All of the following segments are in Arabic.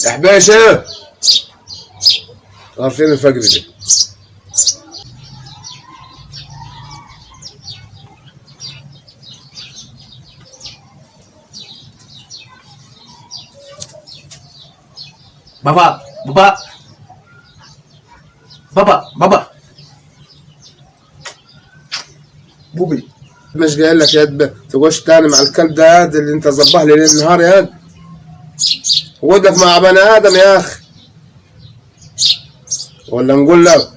يا حباشة عارفين الفقر ده. بابا بابا بابا بابا بوبي، مش قايل لك يا ادبه تقوش تاني مع الكلب ده هذا اللي انت صبح لي ليل نهار يا اد. ودك مع بني ادم يا اخي، ولا نقول لك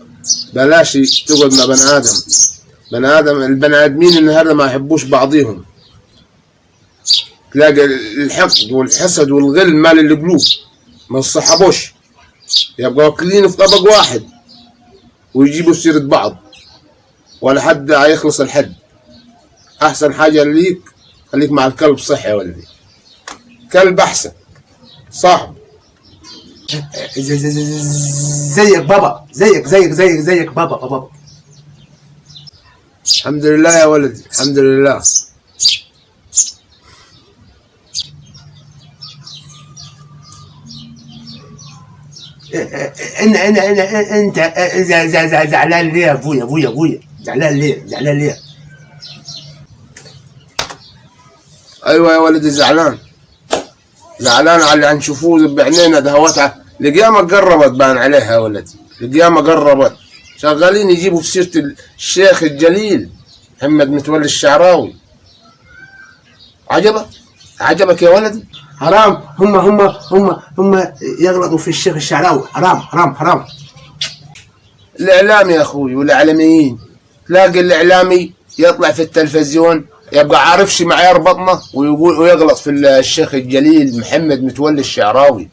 بلاش تقعد مع بني ادم. بني ادم البني ادمين النهارده ما يحبوش بعضيهم، تلاقي الحقد والحسد والغل مال القلوب، ما يصحبوش، يبقوا واكلين في طبق واحد ويجيبوا سيرة بعض ولا حد هيخلص الحد. احسن حاجة ليك خليك مع الكلب صحي يا ولدي، كلب احسن صاحب زيك بابا، زيك بابا. الحمد لله يا ولدي الحمد لله. انت زعلان ليه يا ابويا زعلان ليه؟ ايوه يا ولدي زعلان على اللي هنشوفوه بعينينا دهوتها. القيامة قربت بان عليها يا ولدي، القيامة قربت. شغالين يجيبوا في سيرة الشيخ الجليل محمد متولي الشعراوي. عجبك يا ولدي؟ حرام، هم يغلطوا في الشيخ الشعراوي، حرام. الاعلام يا اخوي والاعلاميين، تلاقي الاعلامي يطلع في التلفزيون يبقى عارفش معيار بطنه ويقول ويغلط في الشيخ الجليل محمد متولي الشعراوي.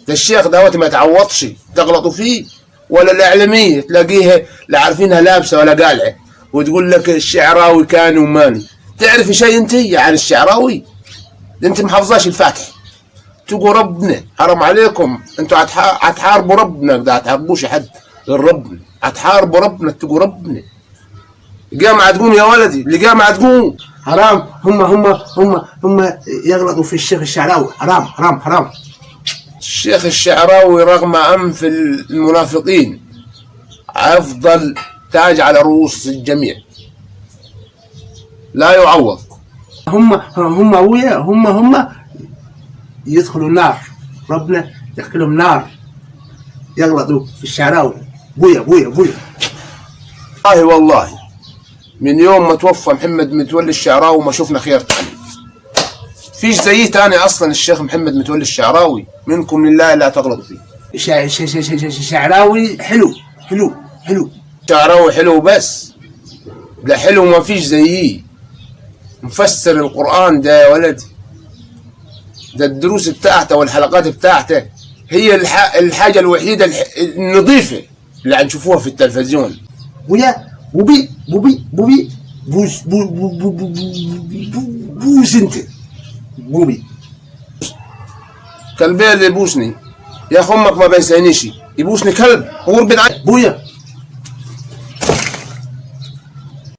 ده الشيخ دوت ما يتعوضش تغلطوا فيه. ولا الاعلاميه تلاقيها لا عارفينها لابسه ولا قالعه وتقول لك الشعراوي كان وماني. تعرفي شيء انت عن الشعراوي؟ ده انت محافظاش الفاتح. تقول ربنا حرام عليكم، انتوا هتحاربوا ربنا، ده هتحاربوش حد غير ربنا، هتحاربوا ربنا. تقول ربنا القيامة تقوم يا ولدي، القيامة تقوم. حرام، هم يغلطوا في الشيخ الشعراوي، حرام. الشيخ الشعراوي رغم أنف المنافقين أفضل تاج على رؤوس الجميع، لا يعوض. هم ابويا، هم يدخلوا النار، ربنا يدخلهم نار، يغلطوا في الشعراوي. ابويا والله من يوم ما توفى محمد متولي الشعراوي ما شفنا خير تاني. فيش زيه تاني اصلا. الشيخ محمد متولي الشعراوي منكم لله لا تغلطوا فيه. شعراوي حلو. شعراوي حلو، بس ده حلو ما فيش زيه. مفسر القرآن ده يا ولدي، ده الدروس بتاعته والحلقات بتاعته هي الحاجة الوحيدة النظيفة اللي هنشوفوها في التلفزيون. بوبي بوس انت بوبي. كلبي اللي يبوسني يا اخي، امك ما بينسانيش يبوسني كلب. هو بن بويا